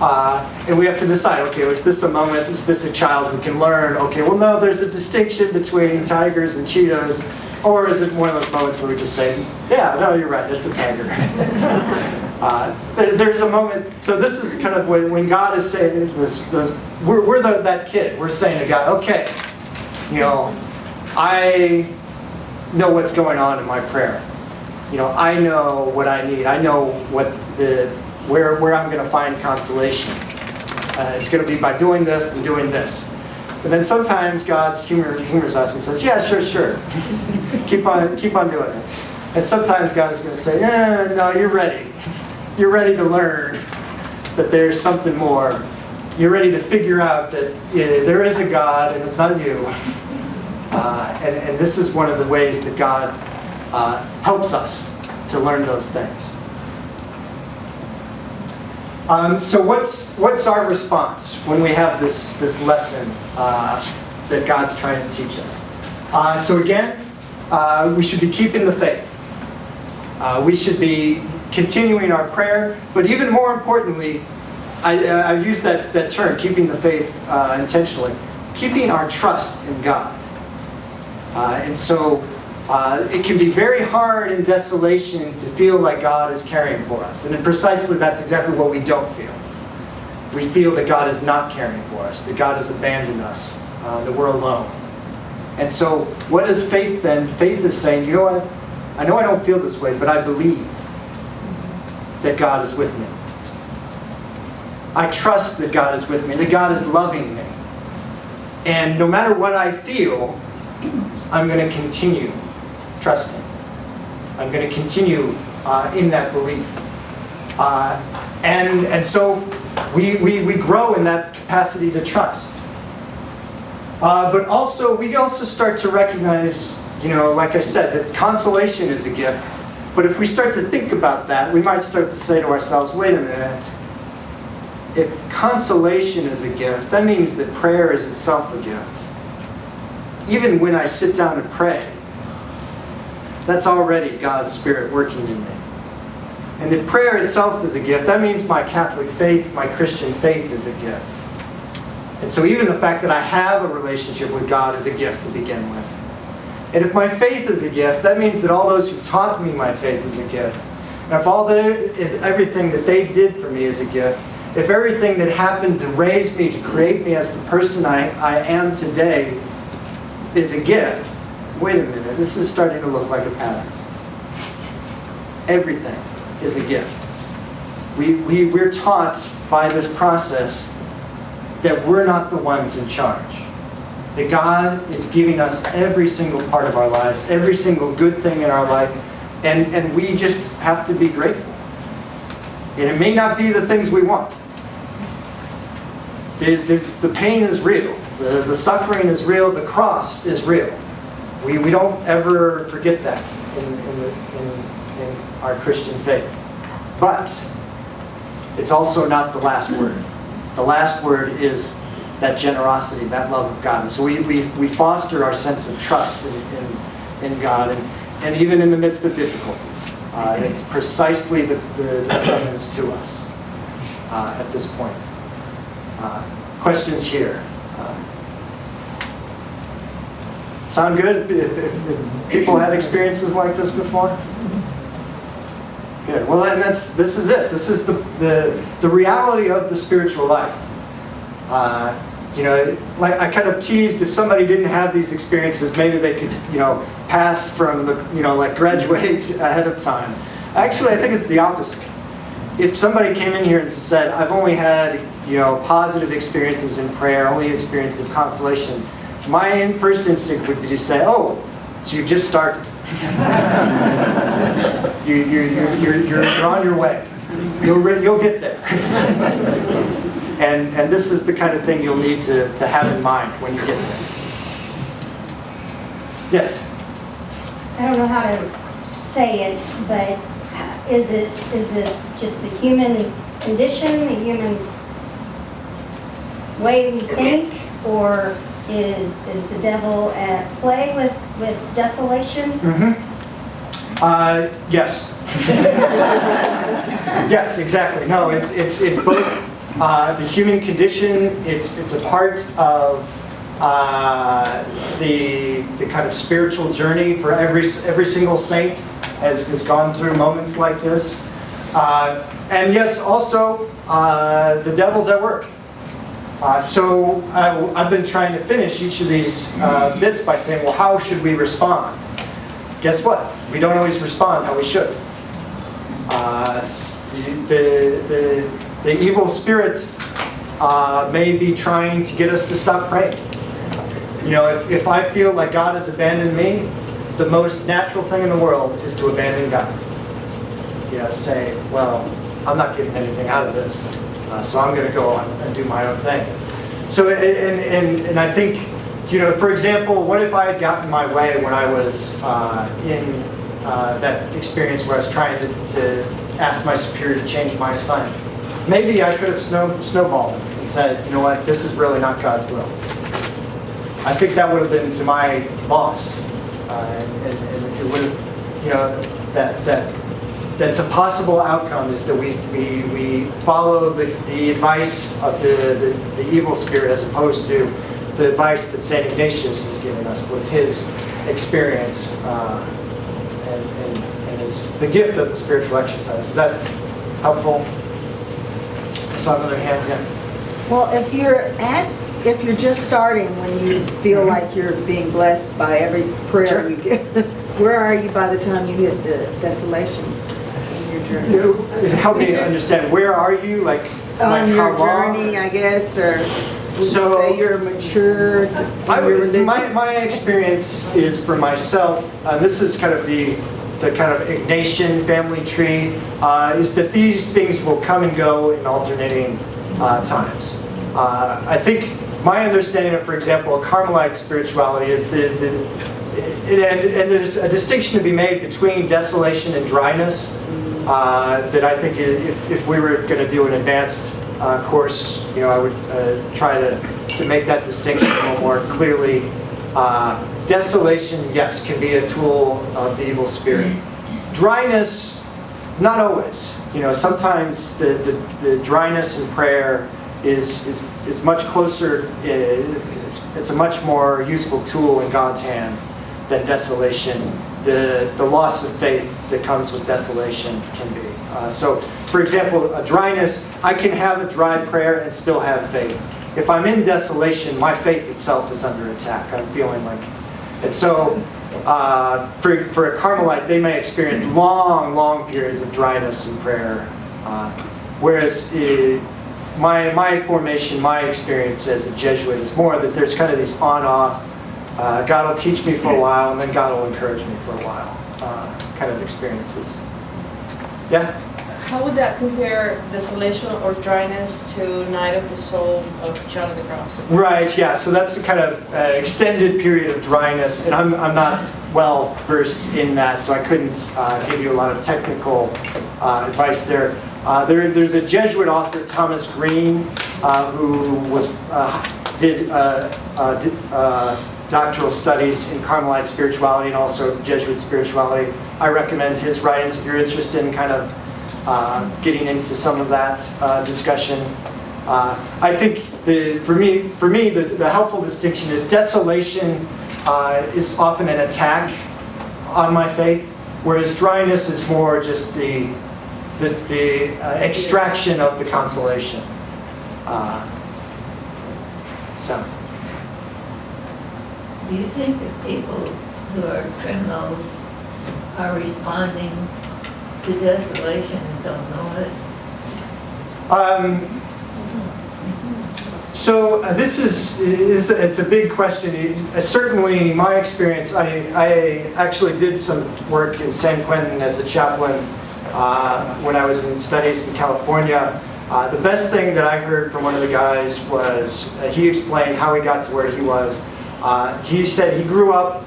And we have to decide, okay, is this a moment, is this a child who can learn? Okay, well, no, there's a distinction between tigers and cheetahs. Or is it one of those moments where we just say, yeah, no, you're right, it's a tiger. There's a moment, so this is kind of when God is saying this, we're that kid. We're saying to God, okay, you know, I know what's going on in my prayer. You know, I know what I need. I know where I'm going to find consolation. It's going to be by doing this and doing this. But then sometimes God humors us and says, yeah, sure. keep on doing it. And sometimes God is going to say, no, you're ready. You're ready to learn that there's something more. You're ready to figure out that there is a God and it's not you. And this is one of the ways that God helps us to learn those things. So what's our response when we have this lesson that God's trying to teach us? So again, we should be keeping the faith. We should be continuing our prayer, but even more importantly, I use that term, keeping the faith intentionally, keeping our trust in God. And so it can be very hard in desolation to feel like God is caring for us. And precisely that's exactly what we don't feel. We feel that God is not caring for us, that God has abandoned us, that we're alone. And so what is faith then? Faith is saying, you know what? I know I don't feel this way, but I believe that God is with me. I trust that God is with me, that God is loving me. And no matter what I feel, I'm going to continue trusting. I'm going to continue in that belief. And so we grow in that capacity to trust. But also, we also start to recognize, like I said, that consolation is a gift. But if we start to think about that, we might start to say to ourselves, wait a minute. If consolation is a gift, that means that prayer is itself a gift. Even when I sit down and pray, that's already God's Spirit working in me. And if prayer itself is a gift, that means my Catholic faith, my Christian faith is a gift. And so even the fact that I have a relationship with God is a gift to begin with. And if my faith is a gift, that means that all those who taught me my faith is a gift. And if everything that they did for me is a gift, if everything that happened to raise me, to create me as the person I am today is a gift, wait a minute, this is starting to look like a pattern. Everything is a gift. We're taught by this process that we're not the ones in charge. That God is giving us every single part of our lives, every single good thing in our life, and we just have to be grateful. And it may not be the things we want. The pain is real. The suffering is real. The cross is real. We don't ever forget that in our Christian faith. But it's also not the last word. The last word is that generosity, that love of God. And so we foster our sense of trust in God, and even in the midst of difficulties. It's precisely the summons to us at this point. Questions here? Sound good? If people had experiences like this before? Good. Well, then this is it. This is the reality of the spiritual life. Like I kind of teased, if somebody didn't have these experiences, maybe they could, pass from graduate ahead of time. Actually, I think it's the opposite. If somebody came in here and said, I've only had, positive experiences in prayer, only experiences of consolation, my first instinct would be to say, oh, so you've just started. You're on your way. You'll get there. And this is the kind of thing you'll need to have in mind when you get there. Yes? I don't know how to say it, but is this just a human condition, a human way we think, or is the devil at play with desolation? Mm-hmm. Yes. Yes, exactly. No, it's both. The human condition, it's a part of the kind of spiritual journey for every single saint has gone through moments like this. And yes, also, the devil's at work. So I've been trying to finish each of these bits by saying, well, how should we respond? Guess what? We don't always respond how we should. The evil spirit may be trying to get us to stop praying. If I feel like God has abandoned me, the most natural thing in the world is to abandon God. To say, well, I'm not getting anything out of this. So I'm going to go on and do my own thing. So, and I think, for example, what if I had gotten my way when I was in that experience where I was trying to ask my superior to change my assignment? Maybe I could have snowballed it and said, you know what, this is really not God's will. I think that would have been to my boss, and it would have, that's a possible outcome, is that we follow the advice of the evil spirit as opposed to the advice that St. Ignatius has given us with his experience and the gift of the spiritual exercise. Is that helpful? I saw another hand, yeah. Well, if you're just starting, when you feel like you're being blessed by every prayer Sure. you get, where are you by the time you hit the desolation in your journey? Help me understand, where are you? Like On your how long? journey, I guess, or would So- you say you're mature in your religion? My experience is for myself, this is kind of the kind of Ignatian family tree, is that these things will come and go in alternating times. I think my understanding of, for example, a Carmelite spirituality is and there's a distinction to be made between desolation and dryness, that I think if we were going to do an advanced course, I would try to make that distinction a little more clearly. Desolation, yes, can be a tool of the evil spirit. Dryness, not always. Sometimes the dryness in prayer is much closer. It's a much more useful tool in God's hand than desolation. The loss of faith that comes with desolation can be. So, for example, a dryness, I can have a dry prayer and still have faith. If I'm in desolation, my faith itself is under attack. I'm feeling like, and so for a Carmelite, they may experience long periods of dryness in prayer, whereas my formation, my experience as a Jesuit is more that there's kind of these on-off, God will teach me for a while and then God will encourage me for a while kind of experiences. Yeah? How would that compare desolation or dryness to Night of the Soul of John of the Cross? Right, yeah, so that's a kind of extended period of dryness, and I'm not well versed in that, so I couldn't give you a lot of technical advice there. There's a Jesuit author, Thomas Green, who did doctoral studies in Carmelite spirituality and also Jesuit spirituality. I recommend his writings if you're interested in kind of getting into some of that discussion. I think for me, the helpful distinction is desolation is often an attack on my faith, whereas dryness is more just the extraction of the consolation. Do you think that people who are criminals are responding to desolation and don't know it? So this it's a big question. Certainly, my experience, I actually did some work in San Quentin as a chaplain when I was in studies in California. The best thing that I heard from one of the guys was he explained how he got to where he was. He said he grew up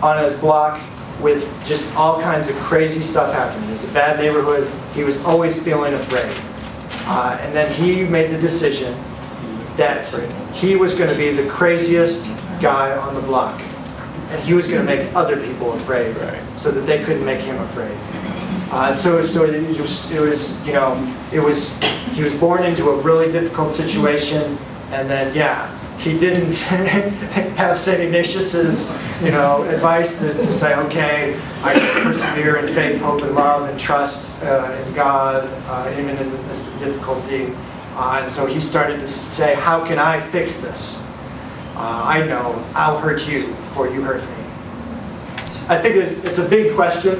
on his block with just all kinds of crazy stuff happening. It was a bad neighborhood. He was always feeling afraid. And then he made the decision that he was going to be the craziest guy on the block. And he was going to make other people afraid so that they couldn't make him afraid. So he was born into a really difficult situation, and then he didn't have St. Ignatius's advice to say, okay, I can persevere in faith, hope, and love, and trust in God, even in the midst of difficulty. And so he started to say, how can I fix this? I know I'll hurt you before you hurt me. I think it's a big question.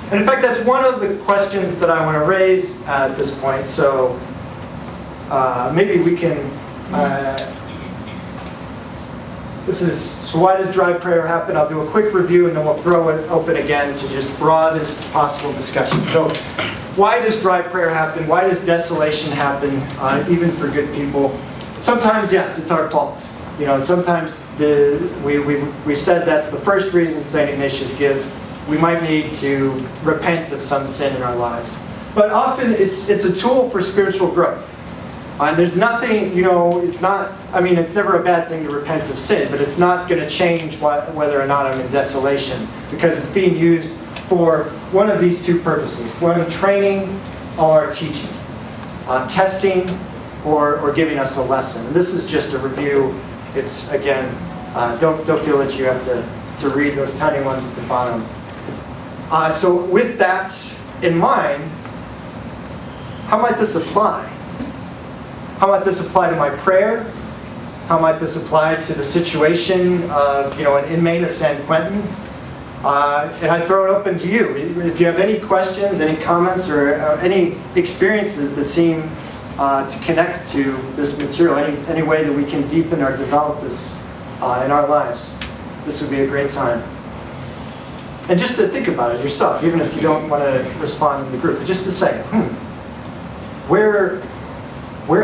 And in fact, that's one of the questions that I want to raise at this point. So So why does dry prayer happen? I'll do a quick review and then we'll throw it open again to just broadest possible discussion. So why does dry prayer happen? Why does desolation happen, even for good people? Sometimes, yes, it's our fault. Sometimes we said that's the first reason St. Ignatius gives. We might need to repent of some sin in our lives. But often it's a tool for spiritual growth. And there's nothing, it's never a bad thing to repent of sin, but it's not going to change whether or not I'm in desolation, because it's being used for one of these two purposes. One, training or teaching. Testing or giving us a lesson. And this is just a review. It's, again, don't feel that you have to read those tiny ones at the bottom. So with that in mind, how might this apply? How might this apply to my prayer? How might this apply to the situation of an inmate of San Quentin? And I throw it open to you. If you have any questions, any comments, or any experiences that seem to connect to this material, any way that we can deepen or develop this in our lives, this would be a great time. And just to think about it yourself, even if you don't want to respond in the group, but just to say, where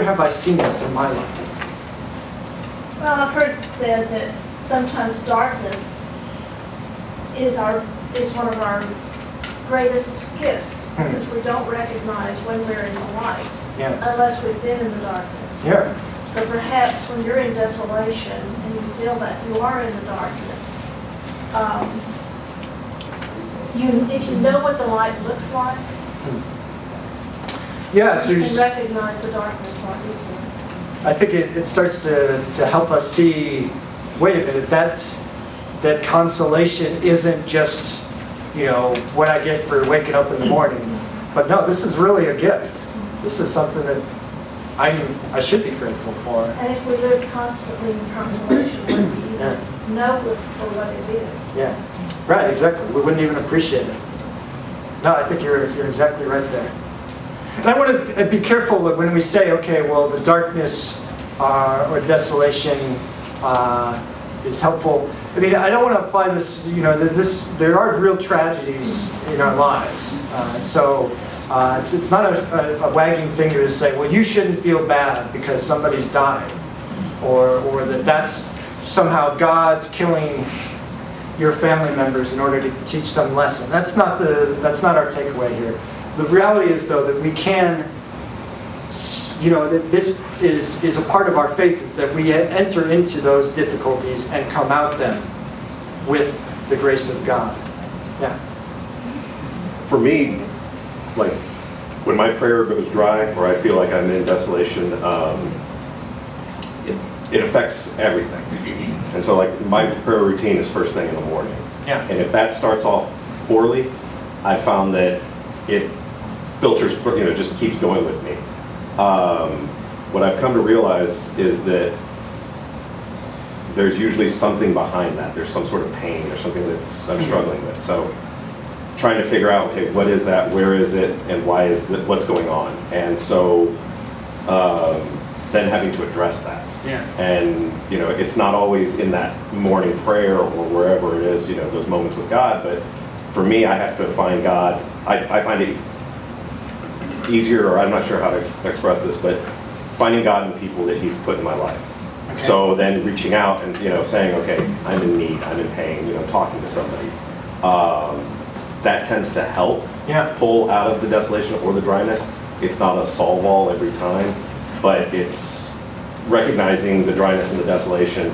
have I seen this in my life? Well, I've heard it said that sometimes darkness is one of our greatest gifts, because we don't recognize when we're in the light unless we've been in the darkness. Yeah. So perhaps when you're in desolation and you feel that you are in the darkness, if you know what the light looks like, Yeah, so you can recognize the darkness more easily. I think it starts to help us see, wait a minute, that consolation isn't just, what I get for waking up in the morning. But no, this is really a gift. This is something that I should be grateful for. And if we live constantly in consolation, we even know it for what it is. Yeah, right, exactly. We wouldn't even appreciate it. No, I think you're exactly right there. And I want to be careful when we say, okay, well, the darkness or desolation is helpful. I mean, I don't want to apply this, there are real tragedies in our lives. So it's not a wagging finger to say, well, you shouldn't feel bad because somebody's died. Or that's somehow God's killing your family members in order to teach some lesson. That's not our takeaway here. The reality is, though, that we can, that this is a part of our faith, is that we enter into those difficulties and come out them with the grace of God. Yeah. For me, like, when my prayer goes dry or I feel like I'm in desolation, it affects everything. And so, like, my prayer routine is first thing in the morning. Yeah. And if that starts off poorly, I found that it filters, just keeps going with me. What I've come to realize is that there's usually something behind that. There's some sort of pain or something that's I'm struggling with. So trying to figure out, okay, what is that, where is it, and why is that, what's going on? And so then having to address that. Yeah. And, it's not always in that morning prayer or wherever it is, those moments with God, but for me, I have to find God. I find it easier, or I'm not sure how to express this, but finding God in people that He's put in my life. Okay. So then reaching out and saying, okay, I'm in need, I'm in pain, talking to somebody. That tends to help pull out of the desolation or the dryness. It's not a solve all every time, but it's recognizing the dryness and the desolation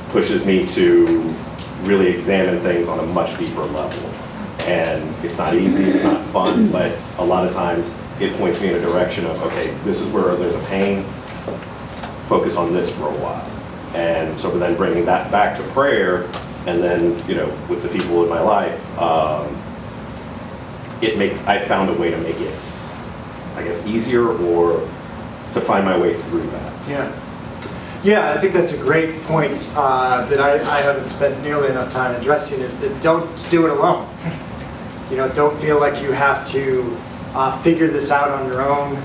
pushes me to really examine things on a much deeper level. And it's not easy, it's not fun, but a lot of times it points me in a direction of, okay, this is where there's a pain, focus on this for a while. And so then bringing that back to prayer, and then, with the people in my life, I found a way to make it, I guess, easier or to find my way through that. Yeah. Yeah, I think that's a great point that I haven't spent nearly enough time addressing, is that don't do it alone. Don't feel like you have to figure this out on your own.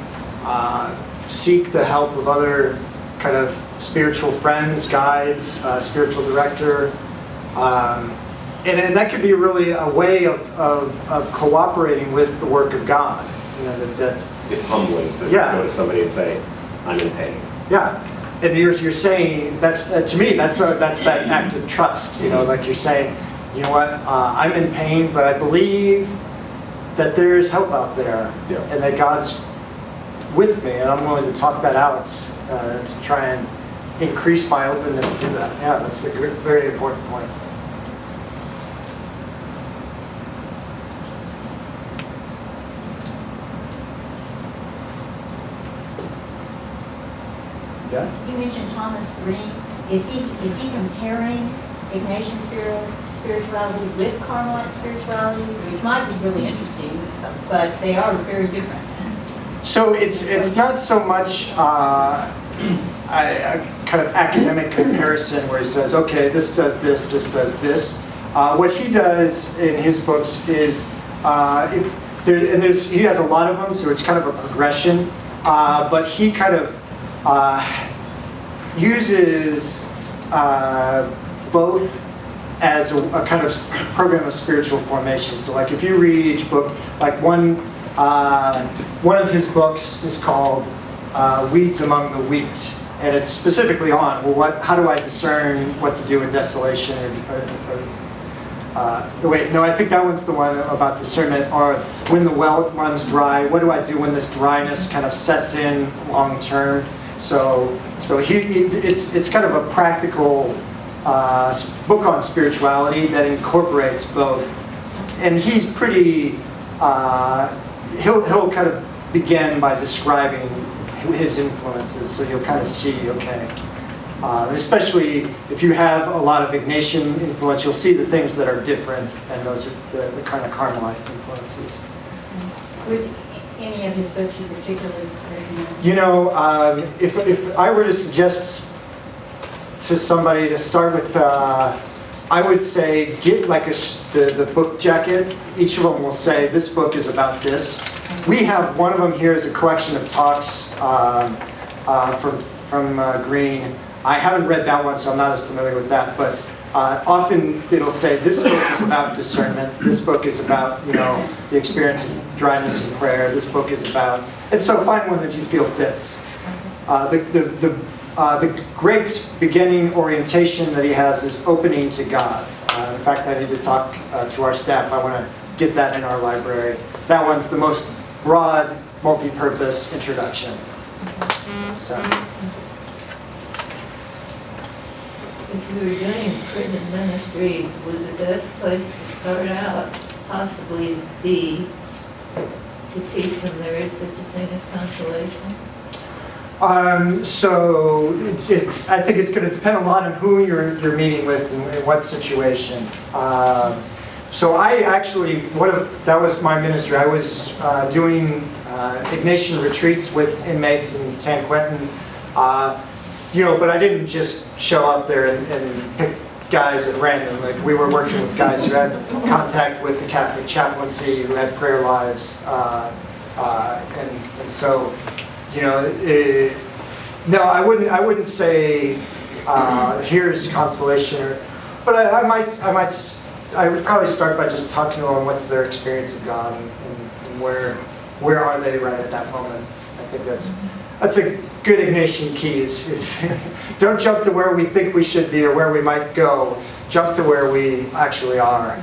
Seek the help of other kind of spiritual friends, guides, spiritual director. And that could be really a way of cooperating with the work of God. You know, that It's humbling to Yeah. go to somebody and say, I'm in pain. yeah. And you're saying, that's to me, that's that act of trust. You know, like you're saying, you know what, I'm in pain, but I believe that there's help out there, Yeah. and that God's with me, and I'm willing to talk that out to try and increase my openness to that. Yeah, that's a very important point. Yeah. You mentioned Thomas Green. Is he comparing Ignatian spirituality with Carmelite spirituality, which might be really interesting, but they are very different. So it's not so much a kind of academic comparison where he says, okay, this does this, this does this. What he does in his books is, he has a lot of them, so it's kind of a progression, but he kind of uses both as a kind of program of spiritual formation. So like if you read each book, like one of his books is called Weeds Among the Wheat, and it's specifically on, well, how do I discern what to do in desolation? Wait, no, I think that one's the one about discernment, or when the well runs dry, what do I do when this dryness kind of sets in long term? So it's kind of a practical book on spirituality that incorporates both, and he's pretty. He'll kind of begin by describing his influences, so you'll kind of see, okay. Especially if you have a lot of Ignatian influence, you'll see the things that are different, and those are the kind of Carmelite influences. Would any of his books you particularly recommend? You know, if I were to suggest to somebody to start with, I would say get like the book jacket. Each of them will say, this book is about this. We have one of them here is a collection of talks from Green. I haven't read that one, so I'm not as familiar with that, but often it'll say, this book is about discernment, this book is about, you know, the experience of dryness in prayer, this book is about, and so find one that you feel fits. The great beginning orientation that he has is opening to God. In fact, I need to talk to our staff. I want to get that in our library. That one's the most broad, multi-purpose introduction. So. If you were doing prison ministry, would the best place to start out possibly be to teach them there is such a thing as consolation? So I think it's going to depend a lot on who you're meeting with and in what situation. So I actually, that was my ministry. I was doing Ignatian retreats with inmates in San Quentin. You know, but I didn't just show up there and pick guys at random. Like, we were working with guys who had contact with the Catholic chaplaincy, who had prayer lives, and so, you know, no, I wouldn't say here's consolation, but I would probably start by just talking to them. What's their experience of God, and where are they right at that moment? I think that's a good Ignatian key is don't jump to where we think we should be or where we might go. Jump to where we actually are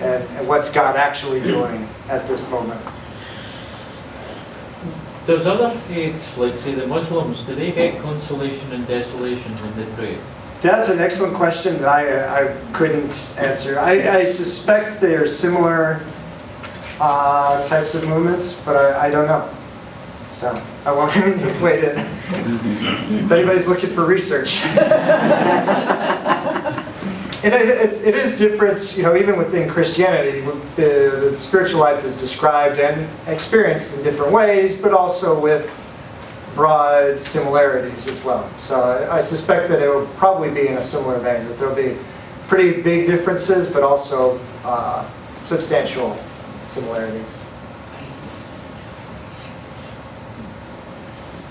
and what's God actually doing at this moment. Does other faiths, like say the Muslims, do they get consolation and desolation when they pray? That's an excellent question that I couldn't answer. I suspect they're similar types of movements, but I don't know. So I won't wait in. If anybody's looking for research. It is different, you know, even within Christianity. The spiritual life is described and experienced in different ways, but also with broad similarities as well. So I suspect that it will probably be in a similar vein, that there will be pretty big differences, but also substantial similarities.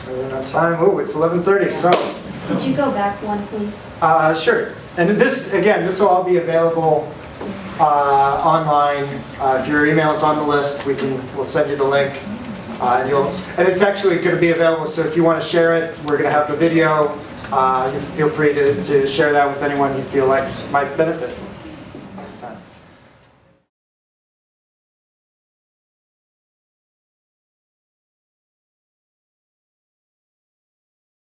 We're out of time. Oh, it's 11:30, so Could you go back one, please? Sure. And this, again, this will all be available online. If your email is on the list, we'll send you the link. And it's actually going to be available, so if you want to share it, we're going to have the video. You feel free to share that with anyone you feel like might benefit.